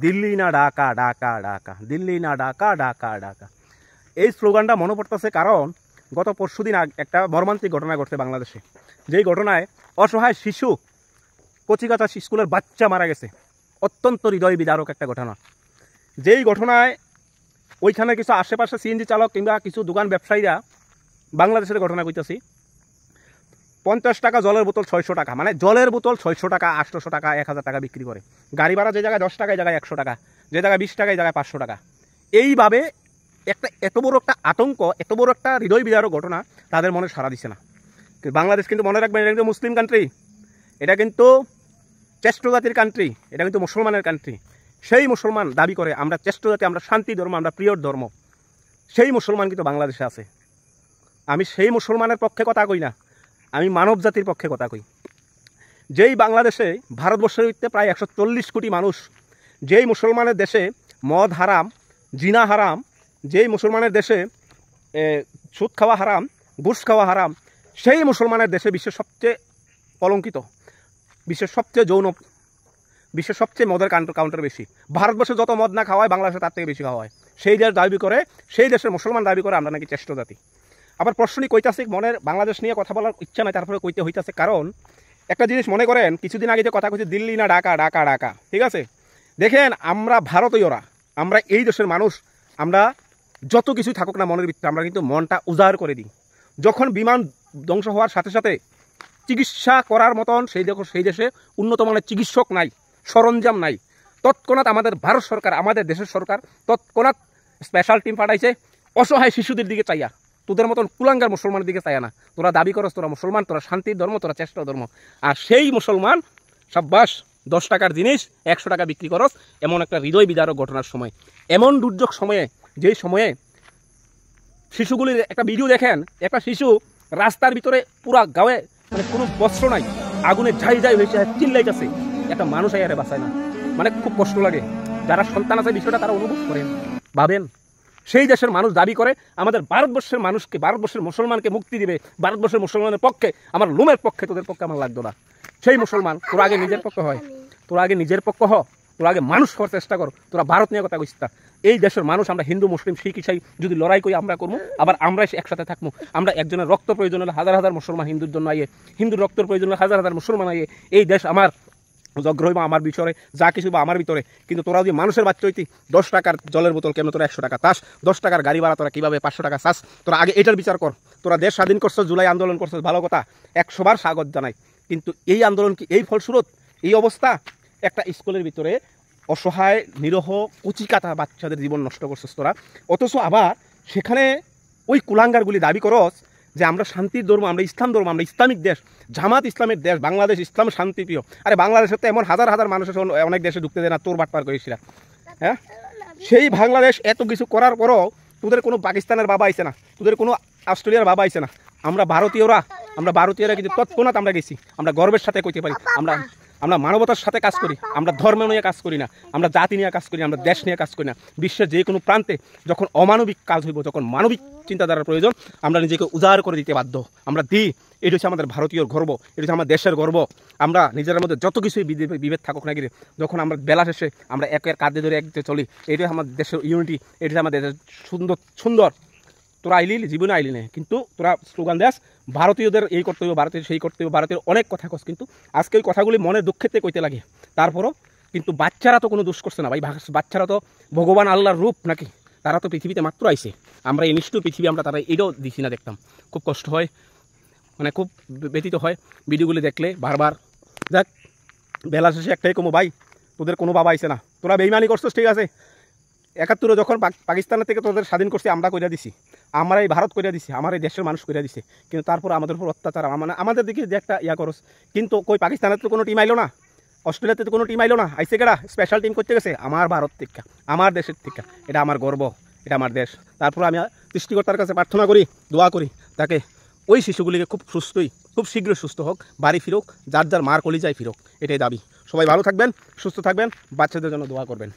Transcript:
দিল্লি না ঢাকা, ঢাকা ঢাকা, দিল্লি না ঢাকা, ঢাকা ঢাকা। এই স্লোগানটা মনে পড়তেছে কারণ গত পরশুদিন একটা মর্মান্তিক ঘটনা ঘটছে বাংলাদেশে। যেই ঘটনায় অসহায় শিশু, কচিকাঁচা স্কুলের বাচ্চা মারা গেছে। অত্যন্ত হৃদয় বিদারক একটা ঘটনা। যেই ঘটনায় ওইখানে কিছু আশেপাশে সিএনজি চালক কিংবা কিছু দোকান ব্যবসায়ীরা, বাংলাদেশের ঘটনা কইতাছি, 50 টাকা জলের বোতল 600 টাকা, মানে জলের বোতল 600 টাকা, 800 টাকা, 1000 টাকা বিক্রি করে। গাড়ি ভাড়া যে জায়গায় 10 টাকা, এই জায়গায় 100 টাকা, যে জায়গায় 20 টাকা, এই জায়গায় 500 টাকা। এইভাবে এত বড় একটা আতঙ্ক, এত বড় একটা হৃদয় বিদারক ঘটনা তাদের মনে সাড়া দিছে না। বাংলাদেশ কিন্তু মনে রাখবেন, এটা কিন্তু মুসলিম কান্ট্রি, এটা কিন্তু শ্রেষ্ঠ জাতির কান্ট্রি, এটা কিন্তু মুসলমানের কান্ট্রি। সেই মুসলমান দাবি করে আমরা শ্রেষ্ঠ জাতি, আমরা শান্তি ধর্ম, আমরা প্রিয় ধর্ম। সেই মুসলমান কিন্তু বাংলাদেশে আছে। আমি সেই মুসলমানের পক্ষে কথা কই না, আমি মানব জাতির পক্ষে কথা কই। যেই বাংলাদেশে, ভারতবর্ষের ভিতরে প্রায় 140 কোটি মানুষ, যেই মুসলমানের দেশে মদ হারাম, জিনা হারাম, যেই মুসলমানের দেশে সুদ খাওয়া হারাম, ঘুষ খাওয়া হারাম, সেই মুসলমানের দেশে বিশ্বের সবচেয়ে কলঙ্কিত, বিশ্বের সবচেয়ে যৌন, বিশ্বের সবচেয়ে মদের কাউন্টার বেশি। ভারতবর্ষে যত মদ না খাওয়ায়, বাংলাদেশে তার থেকে বেশি খাওয়া হয়। সেই দেশ দাবি করে, সেই দেশের মুসলমান দাবি করে আমরা নাকি শ্রেষ্ঠ জাতি। আবার প্রশ্নই কইতাছে, মনের বাংলাদেশ নিয়ে কথা বলার ইচ্ছা নাই, তারপরে কইতে হইতাছে। কারণ একটা জিনিস মনে করেন, কিছুদিন আগে যে কথা কইছে দিল্লি না ঢাকা, ঢাকা ঢাকা, ঠিক আছে? দেখেন, আমরা ভারতীয়রা, আমরা এই দেশের মানুষ, আমরা যত কিছুই থাকুক না মনের ভিতরে, আমরা কিন্তু মনটা উজাড় করে দিই। যখন বিমান ধ্বংস হওয়ার সাথে সাথে চিকিৎসা করার মতন সেই দেশে উন্নত মানের চিকিৎসক নাই, সরঞ্জাম নাই, তৎক্ষণাৎ আমাদের ভারত সরকার, আমাদের দেশের সরকার তৎক্ষণাৎ স্পেশাল টিম পাঠাইছে অসহায় শিশুদের দিকে চাইয়া। তোদের মতন কুলাঙ্গার মুসলমানের দিকে চাইয়া না। তোরা দাবি করস তোরা মুসলমান, তোরা শান্তির ধর্ম, তোরা চেষ্টা ধর্ম। আর সেই মুসলমান সাব্বাস, 10 টাকার জিনিস 100 টাকা বিক্রি করস, এমন একটা হৃদয় বিদারক ঘটনার সময়, এমন দুর্যোগ সময়ে, যেই সময়ে শিশুগুলির একটা ভিডিও দেখেন, একটা শিশু রাস্তার ভিতরে পুরা গাঁয়ে, মানে কোনো বস্ত্র নাই, আগুনে ঝাই ঝাই হয়েছে, চিল্লাইতেছে, একটা মানুষ আয়ারে বাঁচায় না। মানে খুব কষ্ট লাগে। যারা সন্তান আছে বিষয়টা তারা অনুভব করেন, ভাবেন। সেই দেশের মানুষ দাবি করে আমাদের ভারতবর্ষের মানুষকে, ভারতবর্ষের মুসলমানকে মুক্তি দিবে, ভারতবর্ষের মুসলমানের পক্ষে, আমার লুমের পক্ষে, তোদের পক্ষে আমার লাগতো না। সেই মুসলমান, তোরা আগে নিজের পক্ষে হয়, তোরা আগে নিজের পক্ষ হ, তোরা আগে মানুষ হওয়ার চেষ্টা কর। তোরা ভারত নিয়ে কথা কইস না। এই দেশের মানুষ, আমরা হিন্দু মুসলিম শিখ ইসাই যদি লড়াই করি আমরা করবো, আবার আমরা একসাথে থাকবো। আমরা একজনের রক্ত প্রয়োজন হলে হাজার হাজার মুসলমান হিন্দুর জন্য আইয়ে, হিন্দুর রক্তের প্রয়োজন হলে হাজার হাজার মুসলমান আইয়ে। এই দেশ আমার, যজ্ঞ হইবা আমার ভিতরে, যা কিছু বা আমার ভিতরে। কিন্তু তোরা যদি মানুষের বাচ্চা হইতি, 10 টাকার জলের বোতল কেন তোরা 100 টাকা চাস, 10 টাকার গাড়ি ভাড়া তোরা কীভাবে 500 টাকা চাস? তোরা আগে এটার বিচার কর। তোরা দেশ স্বাধীন করছো, জুলাই আন্দোলন করছো, ভালো কথা, 100 বার স্বাগত জানাই। কিন্তু এই আন্দোলন কি এই ফলস্বরূপ এই অবস্থা? একটা স্কুলের ভিতরে অসহায় নিরহ কচিকাঁচা বাচ্চাদের জীবন নষ্ট করছিস তোরা। অথচ আবার সেখানে ওই কুলাঙ্গারগুলি দাবি করস যে আমরা শান্তির ধর্ম, আমরা ইসলাম ধর্ম, আমরা ইসলামিক দেশ, জামাত ইসলামের দেশ, বাংলাদেশ ইসলাম শান্তিপ্রিয়। আরে বাংলাদেশের তো এমন হাজার হাজার মানুষের অনেক দেশে ঢুকতে দেয় না, তোর বাটপার করেছিলাম। হ্যাঁ, সেই বাংলাদেশ এত কিছু করার পরও তোদের কোনো পাকিস্তানের বাবা আইছে না, তোদের কোনো অস্ট্রেলিয়ার বাবা আইছে না। আমরা ভারতীয়রা কিন্তু তৎক্ষণাৎ আমরা গেছি। আমরা গর্বের সাথে কইতে পারি আমরা মানবতার সাথে কাজ করি, আমরা ধর্ম নিয়ে কাজ করি না, আমরা জাতি নিয়ে কাজ করি না, আমরা দেশ নিয়ে কাজ করি না। বিশ্বের যে কোনো প্রান্তে যখন অমানবিক কাজ হইব, যখন মানবিক চিন্তাধারার প্রয়োজন, আমরা নিজেকে উজাড় করে দিতে বাধ্য। আমরা দিই। এটা হচ্ছে আমাদের ভারতীয় গর্ব, এটা হচ্ছে আমার দেশের গর্ব। আমরা নিজের মধ্যে যত কিছুই বিভেদ থাকুক না গিয়ে, যখন আমরা বেলা শেষে আমরা একের কাঁধে ধরে এক চলি, এটাই আমাদের দেশের ইউনিটি, এটা আমাদের দেশের সুন্দর। তোরা আইলি জীবনে আইলি না, কিন্তু তোরা স্লোগান দেস ভারতীয়দের এই করতে হবে, ভারতের সেই করতে হবে, ভারতের অনেক কথা কস, কিন্তু আজকে ওই কথাগুলি মনের দুঃখেতে কইতে লাগে। তারপরও কিন্তু বাচ্চারা তো কোনো দোষ করছে না ভাই। বাচ্চারা তো ভগবান আল্লাহর রূপ নাকি, তারা তো পৃথিবীতে মাত্র আইছে। আমরা এই নিষ্ঠুর পৃথিবী, আমরা তারা এটাও দিছি না। দেখতাম খুব কষ্ট হয়, মানে খুব ব্যথিত হয় ভিডিওগুলি দেখলে বারবার। যাক, বেলা শেষে একটাই কমো ভাই, তোদের কোনো বাবা আইছে না, তোরা বেইমানি করছিস, ঠিক আছে। 71 যখন পাকিস্তানের থেকে তোদের স্বাধীন করছি, আমরা কইরা দিছি, আমরা এই ভারত কইরা দিছি, আমার এই দেশের মানুষ কইরা দিছে। কিন্তু তারপর আমাদের উপর অত্যাচার, মানে আমাদের দিকে যে একটা ইয়া করস। কিন্তু কই পাকিস্তানের তো কোনো টিম আইলো না, অস্ট্রেলিয়াতে তো কোনো টিম আইলো না, আইসে কেডা? স্পেশাল টিম করতে গেছে আমার ভারত থেকে, আমার দেশের থেকে। এটা আমার গর্ব, এটা আমার দেশ। তারপর আমি সৃষ্টিকর্তার কাছে প্রার্থনা করি, দোয়া করি, তাকে ওই শিশুগুলিকে খুব শীঘ্র সুস্থ হোক, বাড়ি ফিরুক, যার যার মার কলিজায় ফিরুক, এটাই দাবি। সবাই ভালো থাকবেন, সুস্থ থাকবেন, বাচ্চাদের জন্য দোয়া করবেন।